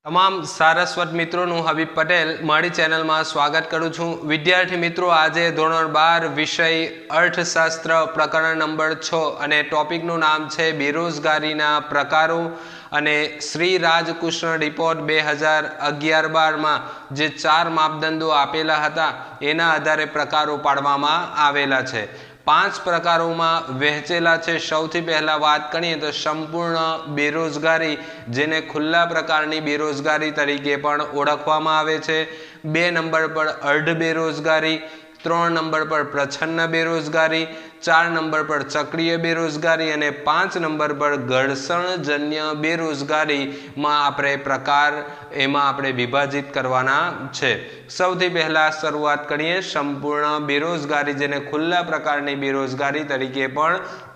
તમામ સારસ્વત મિત્રોનું હબીબ પટેલ મારી ચેનલમાં સ્વાગત કરું છું। વિદ્યાર્થી મિત્રો, આજે ધોરણ 12 વિષય અર્થશાસ્ત્ર પ્રકરણ નંબર 6 અને ટોપિકનું નામ છે બેરોજગારીના પ્રકારો અને શ્રી રાજકૃષ્ણ રિપોર્ટ 2011-12માં જે 4 માપદંડો આપેલા હતા એના આધારે પ્રકારો પાડવામાં આવેલા છે। 5 પ્રકારોમાં વહેંચેલા છે। સૌથી પહેલા વાત કરીએ તો સંપૂર્ણ બેરોજગારી, જેને ખુલ્લા પ્રકારની બેરોજગારી તરીકે પણ ઓળખવામાં આવે છે। 2 નંબર પર અર્ધ બેરોજગારી, 3 નંબર પર પ્રચ્છન્ન બેરોજગારી, 4 નંબર પર ચક્રીય બેરોજગારી અને 5 નંબર પર ઘર્ષણજન્ય બેરોજગારીમાં આપણે પ્રકાર એમાં આપણે વિભાજિત કરવાના છે। સૌથી પહેલા શરૂઆત કરીએ સંપૂર્ણ બેરોજગારી, જેને ખુલ્લા પ્રકારની બેરોજગારી તરીકે પણ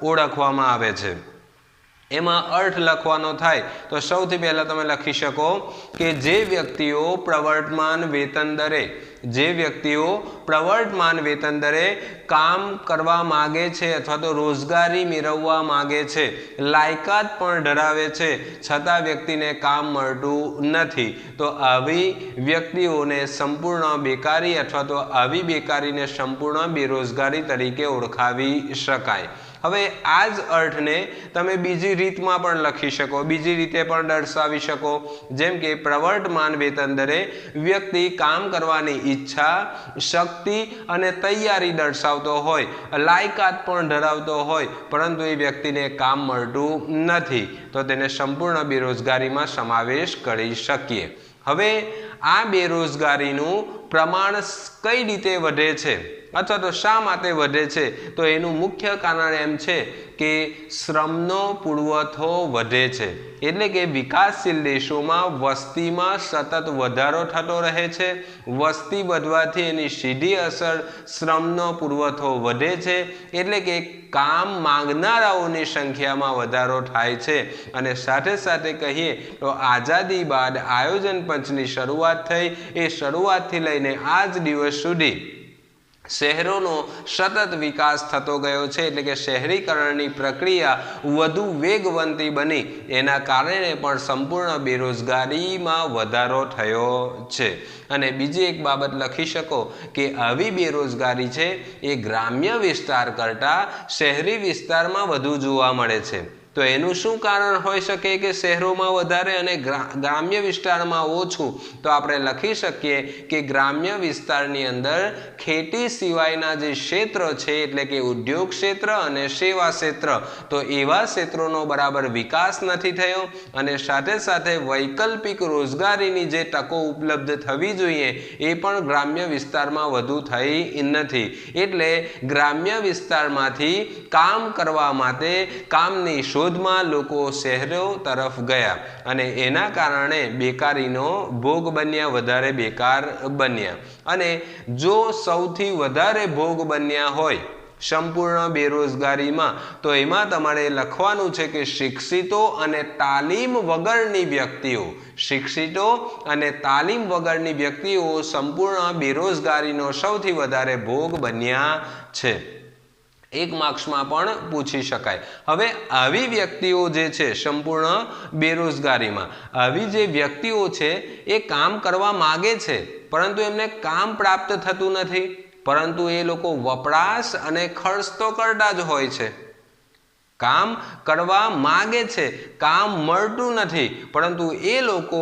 ઓળખવામાં આવે છે। એમાં અર્થ લખવાનો થાય તો સૌથી પહેલા તમે લખી શકો કે જે વ્યક્તિઓ પ્રવર્તમાન વેતન દરે કામ કરવા માગે છે અથવા તો રોજગારી મેળવવા માગે છે, લાયકાત પણ ધરાવે છે, છતાં વ્યક્તિને કામ મળતું નથી, તો આવી વ્યક્તિઓને સંપૂર્ણ બેકારી અથવા તો આવી બેકારીને સંપૂર્ણ બેરોજગારી તરીકે ઓળખાવી શકાય। હવે આ જ અર્થને તમે બીજી રીતમાં પણ લખી શકો, બીજી રીતે પણ દર્શાવી શકો, જેમ કે પ્રવર્તમાન વેતન દરે વ્યક્તિ કામ કરવાની ઈચ્છા, શક્તિ અને તૈયારી દર્શાવતો હોય, લાયકાત પણ ધરાવતો હોય, પરંતુ એ વ્યક્તિને કામ મળતું નથી, તો તેને સંપૂર્ણ બેરોજગારીમાં સમાવેશ કરી શકીએ। હવે આ બેરોજગારીનું પ્રમાણ કઈ રીતે વધે છે અથવા તો શા માટે વધે છે, તો એનું મુખ્ય કારણ એમ છે કે શ્રમનો પુરવઠો વધે છે। એટલે કે વિકાસશીલ દેશોમાં વસ્તીમાં સતત વધારો થતો રહે છે। વસ્તી વધવાથી એની સીધી અસર શ્રમનો પુરવઠો વધે છે, એટલે કે કામ માંગનારાઓની સંખ્યામાં વધારો થાય છે। અને સાથે સાથે કહીએ તો આઝાદી બાદ આયોજન પંચની શરૂઆત થઈ, એ શરૂઆતથી લઈને આજ દિવસ સુધી શહેરોનો સતત વિકાસ થતો ગયો છે, એટલે કે શહેરીકરણની પ્રક્રિયા વધુ વેગવંતી બની, એના કારણે પણ સંપૂર્ણ બેરોજગારીમાં વધારો થયો છે। અને બીજી એક બાબત લખી શકો કે આવી બેરોજગારી છે એ ગ્રામ્ય વિસ્તાર કરતાં શહેરી વિસ્તારમાં વધુ જોવા મળે છે। તો એનું શું કારણ હોઈ શકે કે શહેરોમાં વધારે અને ગ્રામ્ય વિસ્તારમાં ઓછું, તો આપણે લખી શકીએ કે ગ્રામ્ય વિસ્તારની અંદર ખેતી સિવાયના જે ક્ષેત્ર છે, એટલે કે ઉદ્યોગ ક્ષેત્ર અને સેવા ક્ષેત્ર, તો એવા ક્ષેત્રોનો બરાબર વિકાસ નથી થયો, અને સાથે સાથે વૈકલ્પિક રોજગારીની જે તકો ઉપલબ્ધ થવી જોઈએ એ પણ ગ્રામ્ય વિસ્તારમાં વધુ થઈ નથી। એટલે ગ્રામ્ય વિસ્તારમાંથી કામ કરવા માટે કામની શોધમાં લોકો શહેરો તરફ ગયા અને એના કારણે બેકારીનો ભોગ બન્યા, વધારે બેકાર બન્યા। અને જો સૌથી વધારે ભોગ બન્યા હોય સંપૂર્ણ બેરોજગારીમાં, તો એમાં તમારે લખવાનું છે કે શિક્ષિતો અને તાલીમ વગરની વ્યક્તિઓ સંપૂર્ણ બેરોજગારીનો સૌથી વધારે ભોગ બન્યા છે। 1 માર્ક્સમાં પણ પૂછી શકાય। હવે આવી વ્યક્તિઓ જે છે સંપૂર્ણ બેરોજગારીમાં, આવી જે વ્યક્તિઓ છે એ કામ કરવા માગે છે, પરંતુ એમને કામ પ્રાપ્ત થતું નથી, પરંતુ એ લોકો વપરાશ અને ખર્ચ તો કરતા જ હોય છે। કામ કરવા માગે છે, કામ મળતું નથી, પરંતુ એ લોકો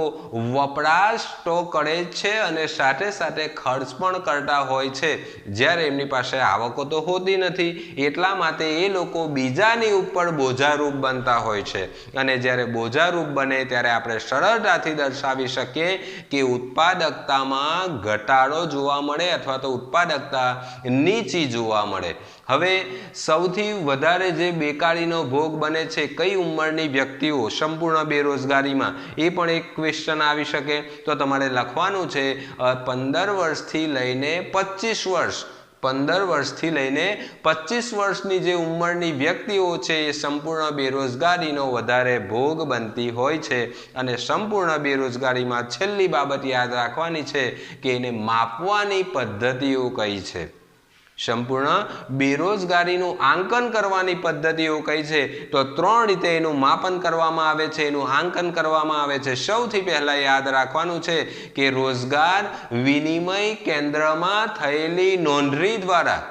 વપરાશ તો કરે છે અને સાથે સાથે ખર્ચ પણ કરતા હોય છે, જ્યારે એમની પાસે આવકો તો હોતી નથી, એટલા માટે એ લોકો બીજાની ઉપર બોજારૂપ બનતા હોય છે। અને જ્યારે બોજારૂપ બને ત્યારે આપણે સરળતાથી દર્શાવી શકીએ કે ઉત્પાદકતામાં ઘટાડો જોવા મળે અથવા તો ઉત્પાદકતા નીચી જોવા મળે। હવે સૌથી વધારે જે બેકારીનો ભોગ બને છે કઈ ઉંમરની વ્યક્તિઓ સંપૂર્ણ બેરોજગારીમાં, એ પણ એક ક્વેશ્ચન આવી શકે। તો તમારે લખવાનું છે 15 વર્ષથી લઈને 25 વર્ષ, 15 વર્ષથી લઈને 25 વર્ષની જે ઉંમરની વ્યક્તિઓ છે એ સંપૂર્ણ બેરોજગારીનો વધારે ભોગ બનતી હોય છે। અને સંપૂર્ણ બેરોજગારીમાં છેલ્લી બાબત યાદ રાખવાની છે કે એને માપવાની પદ્ધતિઓ કઈ છે। સંપૂર્ણ બેરોજગારીનું આંકન કરવાની પદ્ધતિઓ કઈ છે તો 3 રીતે એનું માપન કરવામાં આવે છે, એનું આંકન કરવામાં આવે છે। સૌથી પહેલા યાદ રાખવાનું છે કે રોજગાર વિનિમય કેન્દ્રમાં થયેલી નોંધણી દ્વારા,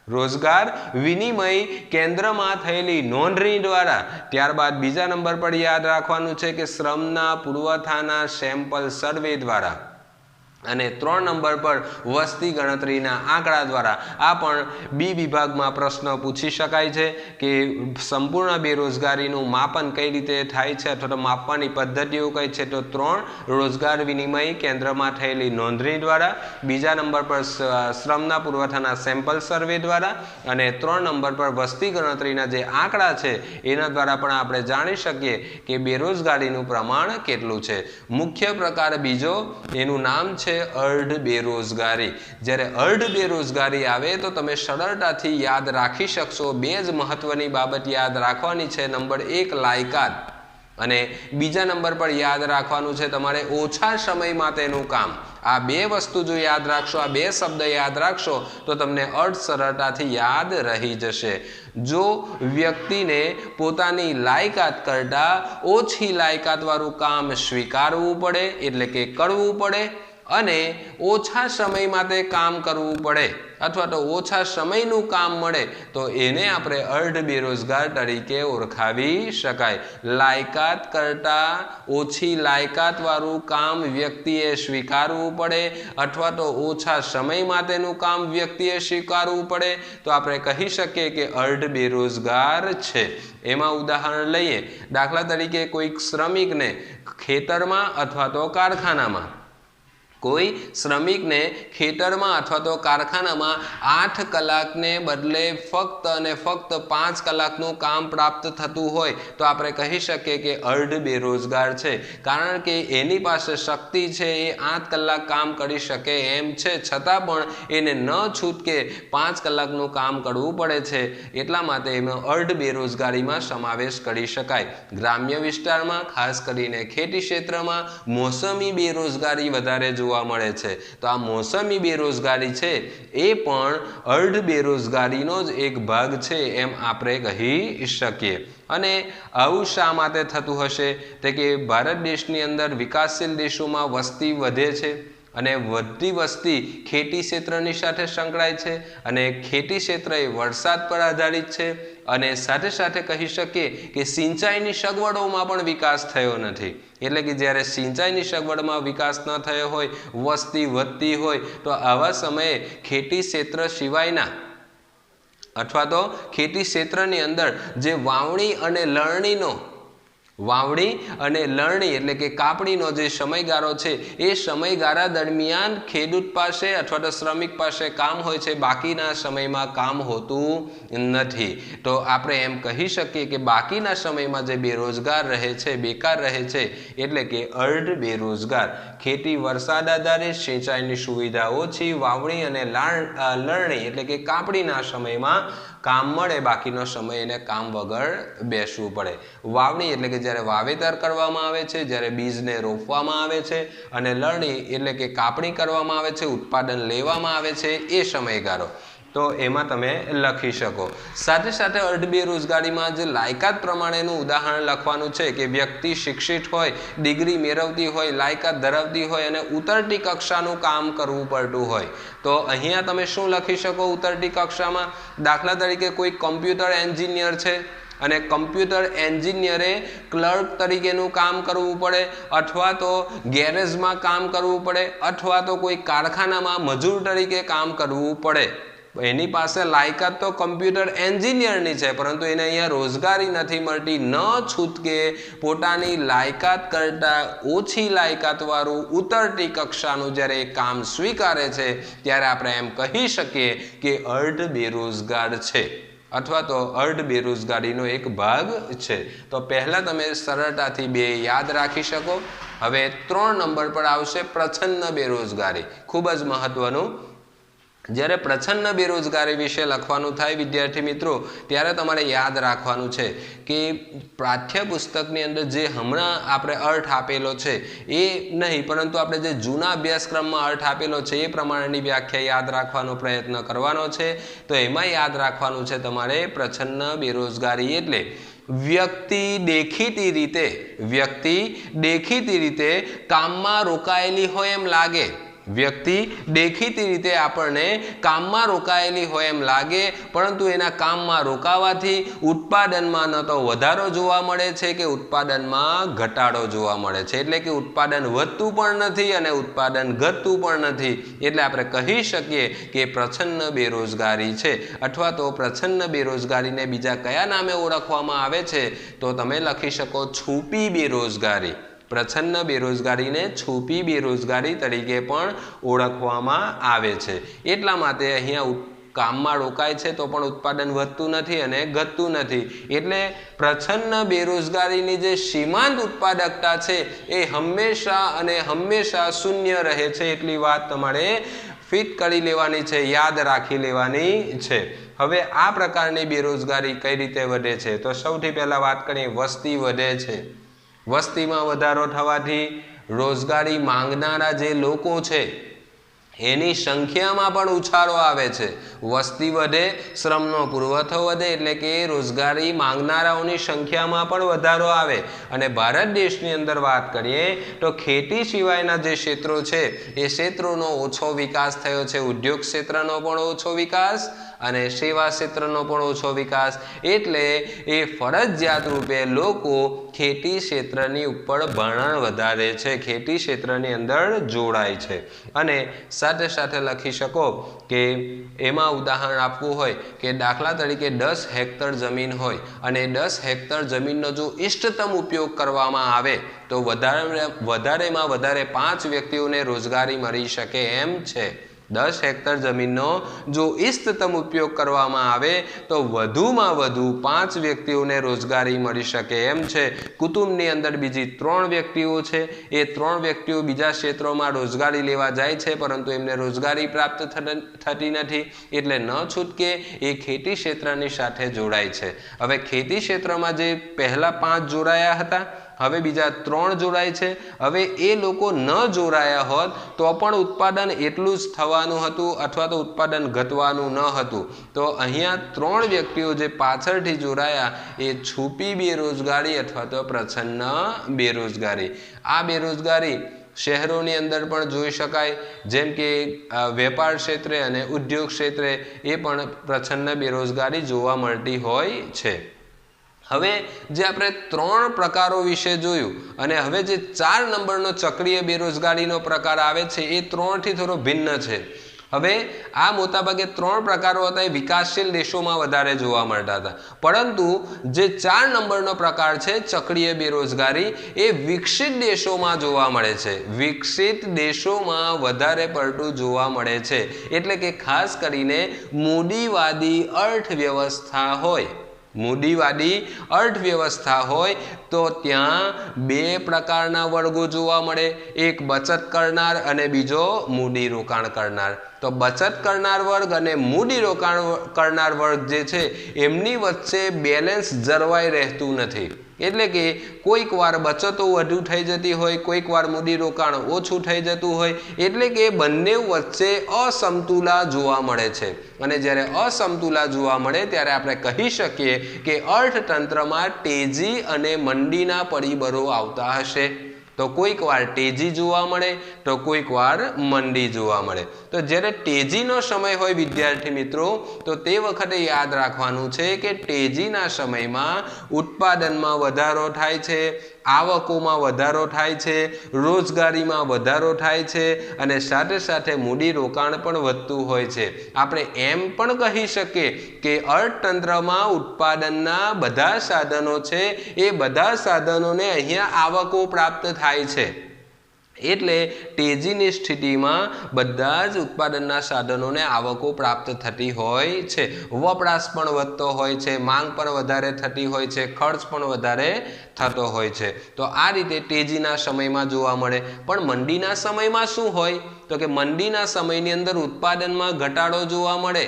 રોજગાર વિનિમય કેન્દ્રમાં થયેલી નોંધણી દ્વારા, ત્યારબાદ બીજા નંબર પર યાદ રાખવાનું છે કે શ્રમના પુરવઠાના સેમ્પલ સર્વે દ્વારા, અને 3 નંબર પર વસ્તી ગણતરીના આંકડા દ્વારા। આ પણ બી વિભાગમાં પ્રશ્ન પૂછી શકાય છે કે સંપૂર્ણ બેરોજગારીનું માપન કઈ રીતે થાય છે અથવા તો માપવાની પદ્ધતિઓ કઈ છે તો 3 રોજગાર વિનિમય કેન્દ્રમાં થયેલી નોંધણી દ્વારા, બીજા નંબર પર શ્રમના પુરવઠાના સેમ્પલ સર્વે દ્વારા, અને 3 નંબર પર વસ્તી ગણતરીના જે આંકડા છે એના દ્વારા પણ આપણે જાણી શકીએ કે બેરોજગારીનું પ્રમાણ કેટલું છે। મુખ્ય પ્રકાર બીજો, એનું નામ છે અર્ધ બેરોજગારી। જ્યારે અર્ધ બેરોજગારી આવે તો તમે સરળતાથી યાદ રાખી શકશો। બે જ મહત્વની બાબત યાદ રાખવાની છે। નંબર 1 લાયકાત, અને બીજા નંબર પર યાદ રાખવાનું છે તમારે ઓછા સમય માટેનું કામ। આ બે વસ્તુ જો યાદ રાખશો, આ બે શબ્દ યાદ રાખશો તો તમને અર્થ સરળતાથી યાદ રહી જશે। જો વ્યક્તિને પોતાની લાયકાત કરતાં ઓછી લાયકાત વાળું કામ સ્વીકારવું પડે એટલે કે કરવું પડે, અને ઓછા સમય માટે કામ કરવું પડે અથવા તો ઓછા સમયનું કામ મળે તો એને આપણે અર્ધ બેરોજગાર તરીકે ઓળખાવી શકાય। લાયકાત કરતાં ઓછી લાયકાત વાળું કામ વ્યક્તિએ સ્વીકારવું પડે અથવા તો ઓછા સમય માટેનું કામ વ્યક્તિએ સ્વીકારવું પડે તો આપણે કહી શકીએ કે અર્ધ બેરોજગાર છે। એમાં ઉદાહરણ લઈએ, દાખલા તરીકે કોઈક શ્રમિકને ખેતરમાં અથવા તો કારખાનામાં, કોઈ શ્રમિકને ખેતરમાં અથવા તો કારખાનામાં 8 કલાકને બદલે ફક્ત અને ફક્ત 5 કલાકનું કામ પ્રાપ્ત થતું હોય તો આપણે કહી શકીએ કે અર્ધ બેરોજગાર છે। કારણ કે એની પાસે શક્તિ છે, એ 8 કલાક કામ કરી શકે એમ છે, છતાં પણ એને ન છૂટકે 5 કલાકનું કામ કરવું પડે છે, એટલા માટે એનો અર્ધ બેરોજગારીમાં સમાવેશ કરી શકાય। ગ્રામ્ય વિસ્તારમાં ખાસ કરીને ખેતી ક્ષેત્રમાં મોસમી બેરોજગારી વધારે જોવા મળે છે, તો આ મોસમી બેરોજગારી છે એ પણ અર્ધ બેરોજગારીનો જ એક ભાગ છે એમ આપણે કહી શકીએ। અને આવું શા માટે થતું હશે તો કે ભારત દેશની અંદર વિકાસશીલ દેશોમાં વસ્તી વધે છે અને વધતી વસ્તી ખેતી ક્ષેત્રની સાથે સંકળાય છે, અને ખેતી ક્ષેત્ર એ વરસાદ પર આધારિત છે, અને સાથે સાથે કહી શકીએ કે સિંચાઈની સગવડોમાં પણ વિકાસ થયો નથી। એટલે કે જ્યારે સિંચાઈની સગવડમાં વિકાસ ન થયો હોય, વસ્તી વધતી હોય, તો આવા સમયે ખેતી ક્ષેત્ર સિવાયના અથવા તો ખેતી ક્ષેત્રની અંદર જે વાવણી અને લણણી એટલે કે કાપણીનો જે સમયગાળો છે એ સમયગાળા દરમિયાન ખેડૂત પાસે અથવા તો શ્રમિક પાસે કામ હોય છે, બાકીના સમયમાં કામ હોતું નથી। તો આપણે એમ કહી શકીએ કે બાકીના સમયમાં જે બેરોજગાર રહે છે, બેકાર રહે છે, એટલે કે અર્ધ બેરોજગાર। ખેતી વરસાદ આધારિત, સિંચાઈની સુવિધા ઓછી, વાવણી અને લણણી એટલે કે કાપણીના સમયમાં કામ મળે, બાકીનો સમય એને કામ વગર બેસવું પડે। વાવણી એટલે કે જ્યારે વાવેતર કરવામાં આવે છે, જ્યારે બીજને રોપવામાં આવે છે, અને લણણી એટલે કે કાપણી કરવામાં આવે છે, ઉત્પાદન લેવામાં આવે છે, એ સમયગાળો તો એમાં તમે લખી શકો। સાથે સાથે અર્ધ બેરોજગારીમાં જે લાયકાત પ્રમાણેનું ઉદાહરણ લખવાનું છે કે વ્યક્તિ શિક્ષિત હોય, ડિગ્રી મેળવતી હોય, લાયકાત ધરાવતી હોય અને ઉતરતી કક્ષાનું કામ કરવું પડતું હોય તો અહીંયા તમે શું લખી શકો ઉતરતી કક્ષામાં? દાખલા તરીકે કોઈ કમ્પ્યુટર એન્જિનિયર છે અને કમ્પ્યુટર એન્જિનિયરે ક્લર્ક તરીકેનું કામ કરવું પડે, અથવા તો ગેરેજમાં કામ કરવું પડે, અથવા તો કોઈ કારખાનામાં મજૂર તરીકે કામ કરવું પડે। એની પાસે લાયકાત તો કમ્પ્યુટર એન્જિનિયરની છે, પરંતુ એને અહીંયા રોજગારી નથી મળતી, ન છૂટકે પોતાની લાયકાત કરતાં ઓછી લાયકાતવાળું ઉતરતી કક્ષાનું જ્યારે એ કામ સ્વીકારે છે ત્યારે આપણે એમ કહી શકીએ કે અર્ધ બેરોજગાર છે અથવા તો અર્ધ બેરોજગારીનો એક ભાગ છે। તો પહેલા તમે સરળતાથી બે યાદ રાખી શકો। હવે 3 નંબર પર આવશે પ્રચ્છન્ન બેરોજગારી, ખૂબ જ મહત્વનું। જ્યારે પ્રચ્છન્ન બેરોજગારી વિશે લખવાનું થાય વિદ્યાર્થી મિત્રો ત્યારે તમારે યાદ રાખવાનું છે કે પાઠ્યપુસ્તકની અંદર જે હમણાં આપણે અર્થ આપેલો છે એ નહીં, પરંતુ આપણે જે જૂના અભ્યાસક્રમમાં અર્થ આપેલો છે એ પ્રમાણેની વ્યાખ્યા યાદ રાખવાનો પ્રયત્ન કરવાનો છે. તો એમાં યાદ રાખવાનું છે તમારે પ્રચ્છન્ન બેરોજગારી એટલે વ્યક્તિ દેખીતી રીતે કામમાં રોકાયેલી હોય એમ લાગે. વ્યક્તિ દેખીતી રીતે આપણને કામમાં રોકાયેલી હોય એમ લાગે, પરંતુ એના કામમાં રોકાવાથી ઉત્પાદનમાં ન તો વધારો જોવા મળે છે કે ઉત્પાદનમાં ઘટાડો જોવા મળે છે. એટલે કે ઉત્પાદન વધતું પણ નથી અને ઉત્પાદન ઘટતું પણ નથી. એટલે આપણે કહી શકીએ કે પ્રચ્છન્ન બેરોજગારી છે. અથવા તો પ્રચ્છન્ન બેરોજગારીને બીજા કયા નામે ઓળખવામાં આવે છે તો તમે લખી શકો છુપી બેરોજગારી. પ્રચ્છન્ન બેરોજગારીને છુપી બેરોજગારી તરીકે પણ ઓળખવામાં આવે છે. એટલા માટે અહીંયા કામમાં રોકાય છે તો પણ ઉત્પાદન વધતું નથી અને ઘટતું નથી. એટલે પ્રચ્છન્ન બેરોજગારીની જે સીમાંત ઉત્પાદકતા છે એ હંમેશા શૂન્ય રહે છે. એટલી વાત તમારે ફિટ કરી લેવાની છે, યાદ રાખી લેવાની છે. હવે આ પ્રકારની બેરોજગારી કઈ રીતે વધે છે તો સૌથી પહેલા વાત કરીએ વસ્તી વધે છે. વસ્તીમાં વધારો થવાથી રોજગારી માંગનારા જે લોકો છે એની સંખ્યામાં પણ ઉછાળો આવે છે. વસ્તી વધે, શ્રમનો પુરવઠો વધે એટલે કે રોજગારી માંગનારાઓની સંખ્યામાં પણ વધારો આવે. અને ભારત દેશની અંદર વાત કરીએ તો ખેતી સિવાયના જે ક્ષેત્રો છે એ ક્ષેત્રોનો ઓછો વિકાસ થયો છે. ઉદ્યોગ ક્ષેત્રનો પણ ઓછો વિકાસ અને સેવા ક્ષેત્રનો પણ ઓછો વિકાસ. એટલે એ ફરજિયાત રૂપે લોકો ખેતી ક્ષેત્રની ઉપર ભરણ વધારે છે, ખેતી ક્ષેત્રની અંદર જોડાય છે. અને સાથે સાથે લખી શકો કે એમાં ઉદાહરણ આપવું હોય કે દાખલા તરીકે 10 હેક્ટર જમીન હોય અને 10 હેક્ટર જમીનનો જો ઇષ્ટતમ ઉપયોગ કરવામાં આવે તો વધારેમાં વધારે 5 વ્યક્તિઓને રોજગારી મળી શકે એમ છે. 10 હેક્ટર જમીનનો જો ઇષ્ટતમ ઉપયોગ કરવામાં આવે તો વધુમાં વધુ 5 વ્યક્તિઓને રોજગારી મળી શકે એમ છે. કુટુંબની અંદર બીજી 3 વ્યક્તિઓ છે, એ 3 વ્યક્તિઓ બીજા ક્ષેત્રોમાં રોજગારી લેવા જાય છે પરંતુ એમને રોજગારી પ્રાપ્ત થતી નથી. એટલે ન છૂટકે એ ખેતી ક્ષેત્રની સાથે જોડાય છે. હવે ખેતી ક્ષેત્રમાં જે પહેલા 5 જોડાયા હતા હવે બીજા 3 જોડાય છે. હવે એ લોકો ન જોડાયા હોત તો પણ ઉત્પાદન એટલું જ થવાનું હતું અથવા તો ઉત્પાદન ઘટવાનું ન હતું. તો અહીંયા 3 વ્યક્તિઓ જે પાછળથી જોડાયા એ છુપી બેરોજગારી અથવા તો પ્રચ્છન્ન બેરોજગારી. આ બેરોજગારી શહેરોની અંદર પણ જોઈ શકાય, જેમ કે વેપાર ક્ષેત્રે અને ઉદ્યોગ ક્ષેત્રે એ પણ પ્રચ્છન્ન બેરોજગારી જોવા મળતી હોય છે. હવે જે આપણે 3 પ્રકારો વિશે જોયું અને હવે જે 4 નંબરનો ચક્રીય બેરોજગારીનો પ્રકાર આવે છે એ 3 થી થોડો ભિન્ન છે. હવે આ મોટાભાગે 3 પ્રકારો હતા એ વિકાસશીલ દેશોમાં વધારે જોવા મળતા હતા, પરંતુ જે 4 નંબરનો પ્રકાર છે ચક્રીય બેરોજગારી એ વિકસિત દેશોમાં જોવા મળે છે. વિકસિત દેશોમાં વધારે પડતું જોવા મળે છે. એટલે કે ખાસ કરીને મૂડીવાદી અર્થવ્યવસ્થા હોય, મૂડીવાદી અર્થવ્યવસ્થા હોય તો ત્યાં 2 પ્રકારના વર્ગો જોવા મળે. એક બચત કરનાર અને બીજો મૂડી રોકાણ કરનાર. તો બચત કરનાર વર્ગ અને મૂડી રોકાણ કરનાર વર્ગ જે છે એમની વચ્ચે બેલેન્સ જળવાઈ રહેતું નથી. એટલે કે કોઈક વાર બચતો વધુ થઈ જતી હોય, કોઈક વાર મૂડી રોકાણ ઓછું થઈ જતું હોય. એટલે કે બંને વચ્ચે અસમતુલા જોવા મળે છે. અને જ્યારે અસમતુલા જોવા મળે ત્યારે આપણે કહી શકીએ કે અર્થતંત્રમાં તેજી અને મંદીના પરિબળો આવતા હશે. તો કોઈક વાર તેજી જોવા મળે તો કોઈક વાર મંદી જોવા મળે. તો જ્યારે તેજીનો સમય હોય વિદ્યાર્થી મિત્રો તો તે વખતે યાદ રાખવાનું છે કે તેજીના સમયમાં ઉત્પાદનમાં વધારો થાય છે, આવકોમાં વધારો થાય છે, રોજગારીમાં વધારો થાય છે અને સાથે સાથે મૂડી રોકાણ પણ વધતું હોય છે. આપણે એમ પણ કહી શકીએ કે અર્થતંત્રમાં ઉત્પાદનના બધા સાધનો છે એ બધા સાધનોને અહીંયા આવકો પ્રાપ્ત થાય છે. એટલે તેજીની સ્થિતિમાં બધા જ ઉત્પાદનના સાધનોને આવકો પ્રાપ્ત થતી હોય છે, વપરાશ પણ વધતો હોય છે, માંગ પણ વધારે થતી હોય છે, ખર્ચ પણ વધારે થતો હોય છે। તો આ રીતે તેજીના સમયમાં જોવા મળે। પણ મંદીના સમયમાં શું હોય તો કે મંદીના સમયની અંદર ઉત્પાદનમાં ઘટાડો જોવા મળે।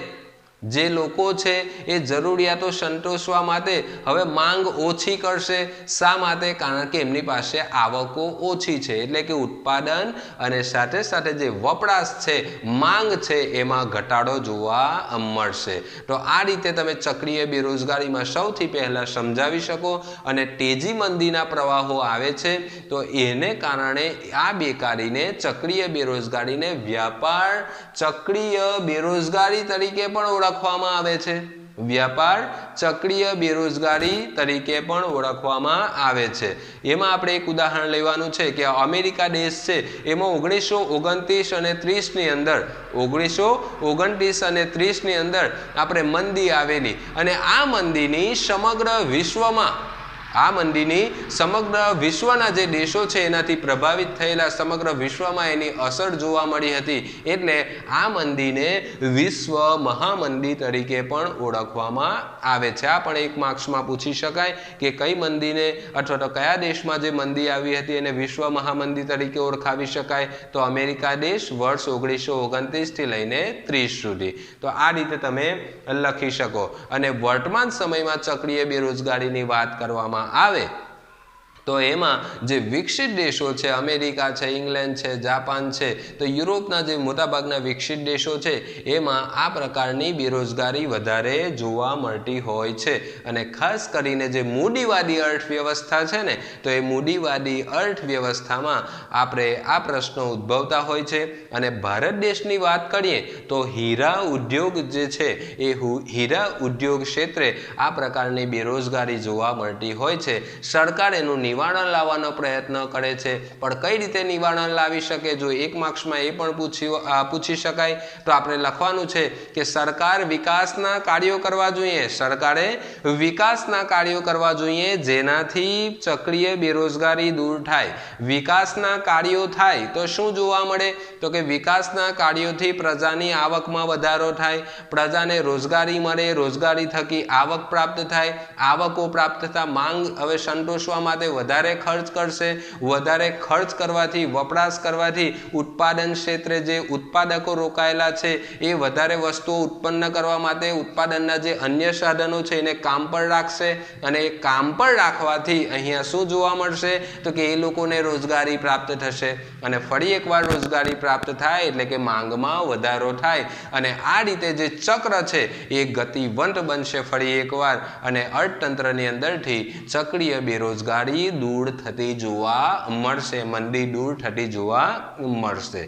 જે લોકો છે એ જરૂરિયાતો સંતોષવા માટે હવે માંગ ઓછી કરશે। શા માટે? કારણ કે એમની પાસે આવકો ઓછી છે, એટલે કે ઉત્પાદન અને સાથે સાથે જે વપરાશ છે, માંગ છે, એમાં ઘટાડો જોવા મળશે। તો આ રીતે તમે ચક્રીય બેરોજગારીમાં સૌથી પહેલા સમજાવી શકો। અને તેજી મંદીના પ્રવાહો આવે છે તો એને કારણે આ બેકારીને ચક્રીય બેરોજગારીને વ્યાપાર ચક્રીય બેરોજગારી તરીકે પણ ઓળખવામાં આવે છે। વ્યાપાર ચક્રીય બેરોજગારી તરીકે પણ ઓળખવામાં આવે છે। એમાં આપણે એક ઉદાહરણ લેવાનું છે કે અમેરિકા દેશ છે એમાં 1929 અને 30 ની અંદર 1929 અને 30 ની અંદર આપણે મંદી આવેલી અને આ મંદીની સમગ્ર વિશ્વના જે દેશો છે એનાથી પ્રભાવિત થયેલા સમગ્ર વિશ્વમાં એની અસર જોવા મળી હતી। એટલે આ મંદીને વિશ્વ મહામંદી તરીકે પણ ઓળખવામાં આવે છે। આ પણ એક માર્ક્સમાં પૂછી શકાય કે કઈ મંદીને અથવા તો કયા દેશમાં જે મંદી આવી હતી એને વિશ્વ મહામંદી તરીકે ઓળખાવી શકાય તો અમેરિકા દેશ વર્ષ 1929 થી લઈને 30 સુધી। તો આ રીતે તમે લખી શકો। અને વર્તમાન સમયમાં ચક્રીય બેરોજગારીની વાત કરવામાં આવે તો એમાં જે વિકસિત દેશો છે, અમેરિકા છે, ઇંગ્લેન્ડ છે, જાપાન છે, તો યુરોપના જે મોટાભાગના વિકસિત દેશો છે એમાં આ પ્રકારની બેરોજગારી વધારે જોવા મળતી હોય છે। અને ખાસ કરીને જે મૂડીવાદી અર્થવ્યવસ્થા છે ને તો એ મૂડીવાદી અર્થવ્યવસ્થામાં આપણે આ પ્રશ્નો ઉદ્ભવતા હોય છે। અને ભારત દેશની વાત કરીએ તો હીરા ઉદ્યોગ જે છે એ હીરા ઉદ્યોગ ક્ષેત્રે આ પ્રકારની બેરોજગારી જોવા મળતી હોય છે। સરકાર એનું નિવારણ લાવવાનો પ્રયત્ન કરે છે, પણ કઈ રીતે નિવારણ લાવી શકે? જો એક માર્ક્સમાં એ પણ પૂછી શકાય તો આપણે લખવાનું છે કે સરકાર વિકાસના કાર્યો કરવા જોઈએ। સરકારે વિકાસના કાર્યો કરવા જોઈએ જેનાથી ચક્રીય બેરોજગારી દૂર થાય। વિકાસના કાર્યો થાય તો શું જોવા મળે તો કે વિકાસના કાર્યોથી પ્રજાની આવકમાં વધારો થાય, પ્રજાને રોજગારી મળે, રોજગારી થકી આવક પ્રાપ્ત થાય, આવકો પ્રાપ્ત થતા માંગ હવે સંતોષવા માટે વધારે ખર્ચ કરશે, વધારે ખર્ચ કરવાથી વપરાશ કરવાથી ઉત્પાદન ક્ષેત્રે જે ઉત્પાદકો રોકાયેલા છે એ વધારે વસ્તુઓ ઉત્પન્ન કરવા માટે ઉત્પાદનના જે અન્ય સાધનો છે એને કામ પર રાખશે અને એ કામ પર રાખવાથી અહીંયા શું જોવા મળશે તો કે એ લોકોને રોજગારી પ્રાપ્ત થશે અને ફરી એકવાર રોજગારી પ્રાપ્ત થાય એટલે કે માંગમાં વધારો થાય અને આ રીતે જે ચક્ર છે એ ગતિવંત બનશે ફરી એકવાર અને અર્થતંત્રની અંદરથી ચક્રીય બેરોજગારી દૂર થતી જોવા મળશે, મંદી દૂર થતી જોવા મળશે।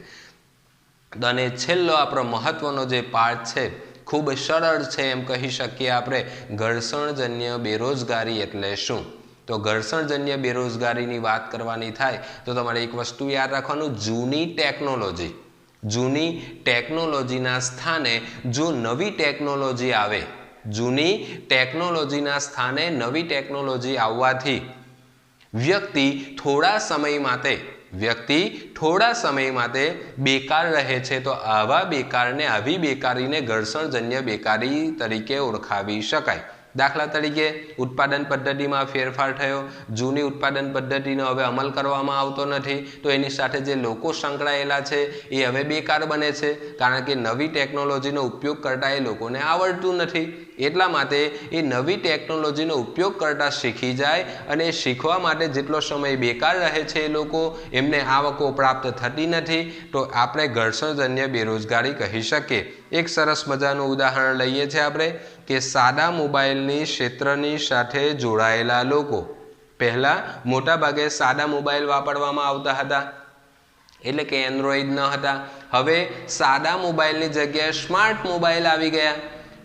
અને છેલ્લો આપણો મહત્વનો જે પાર્ટ છે ખૂબ સરળ છે એમ કહી શકીએ આપણે, ઘર્ષણજન્ય બેરોજગારી એટલે શું? તો ઘર્ષણજન્ય બેરોજગારીની વાત કરવાની થાય તો તમારે એક વસ્તુ યાદ રાખવાનું, જૂની ટેકનોલોજીના સ્થાને જો નવી ટેકનોલોજી આવે, જૂની ટેકનોલોજીના સ્થાને નવી ટેકનોલોજી આવવાથી વ્યક્તિ થોડા સમય માટે બેકાર રહે છે તો આવી બેકારીને ઘર્ષણજન્ય બેકારી તરીકે ઓળખાવી શકાય। દાખલા તરીકે ઉત્પાદન પદ્ધતિમાં ફેરફાર થયો, જૂની ઉત્પાદન પદ્ધતિનો હવે અમલ કરવામાં આવતો નથી તો એની સાથે જે લોકો સંકળાયેલા છે એ હવે બેકાર બને છે કારણ કે નવી ટેકનોલોજીનો ઉપયોગ કરતા એ લોકોને આવડતું નથી। એટલા માટે એ નવી ટેકનોલોજીનો ઉપયોગ કરતા શીખી જાય અને શીખવા માટે જેટલો સમય બેકાર રહે છે એ લોકો, એમને આવકો પ્રાપ્ત થતી નથી તો આપણે ઘર્ષણજન્ય બેરોજગારી કહી શકીએ। એક સરસ મજાનું ઉદાહરણ લઈએ છીએ આપણે કે સાદા મોબાઈલની ક્ષેત્રની સાથે જોડાયેલા લોકો, પહેલા મોટા ભાગે સાદા મોબાઈલ વાપરવામાં આવતા હતા એટલે કે એન્ડ્રોઈડ ન હતા, હવે સાદા મોબાઈલની જગ્યાએ સ્માર્ટ મોબાઈલ આવી ગયા।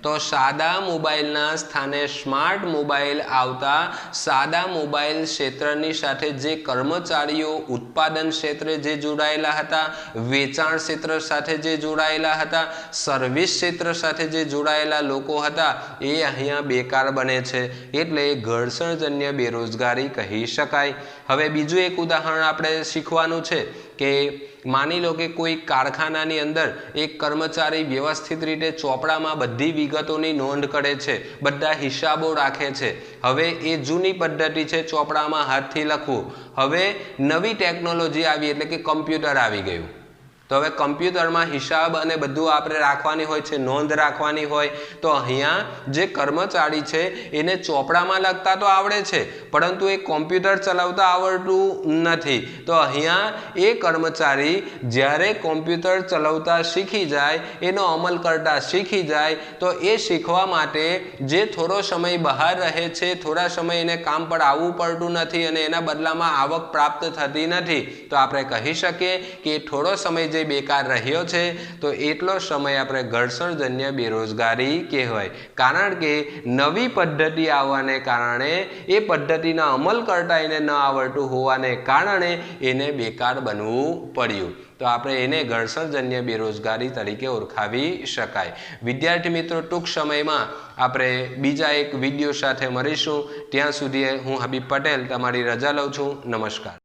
તો સાદા મોબાઈલના સ્થાને સ્માર્ટ મોબાઈલ આવતા સાદા મોબાઈલ ક્ષેત્રની સાથે જે કર્મચારીઓ ઉત્પાદન ક્ષેત્રે જે જોડાયેલા હતા, વેચાણ ક્ષેત્ર સાથે જે જોડાયેલા હતા, સર્વિસ ક્ષેત્ર સાથે જે જોડાયેલા લોકો હતા એ અહીંયા બેકાર બને છે, એટલે ઘર્ષણજન્ય બેરોજગારી કહી શકાય। હવે બીજું એક ઉદાહરણ આપણે શીખવાનું છે કે માની લો કે કોઈ કારખાનાની અંદર એક કર્મચારી વ્યવસ્થિત રીતે ચોપડામાં બધી વિગતોની નોંધ કરે છે, બધા હિસાબો રાખે છે। હવે એ જૂની પદ્ધતિ છે ચોપડામાં હાથથી લખવું। હવે નવી ટેકનોલોજી આવી એટલે કે કમ્પ્યુટર આવી ગયું, તો હવે કમ્પ્યુટરમાં હિસાબ અને બધું આપણે રાખવાની હોય છે, નોંધ રાખવાની હોય, તો અહીંયા જે કર્મચારી છે એને ચોપડામાં લખતા તો આવડે છે પરંતુ એ કોમ્પ્યુટર ચલાવતા આવડતું નથી। તો અહીંયા એ કર્મચારી જ્યારે કોમ્પ્યુટર ચલાવતા શીખી જાય, એનો અમલ કરતા શીખી જાય, તો એ શીખવા માટે જે થોડો સમય બહાર રહે છે, થોડા સમય એને કામ પર આવવું પડતું નથી અને એના બદલામાં આવક પ્રાપ્ત થતી નથી, તો આપણે કહી શકીએ કે થોડો સમય જે બેકાર રહ્યો છે તો એટલો સમય આપણે ઘર્ષણજન્ય બેરોજગારી કહેવાય। કારણ કે નવી પદ્ધતિ આવવાને કારણે એ પદ્ધતિના અમલ કરતા એને ન આવડતું હોવાને કારણે એને બેકાર બનવું પડ્યું, તો આપણે એને ઘર્ષણજન્ય બેરોજગારી તરીકે ઓળખાવી શકાય। વિદ્યાર્થી મિત્રો, ટૂંક સમયમાં આપણે બીજા એક વિડીયો સાથે મળીશું। ત્યાં સુધી હું હબીબ પટેલ તમારી રજા લઉં છું। નમસ્કાર।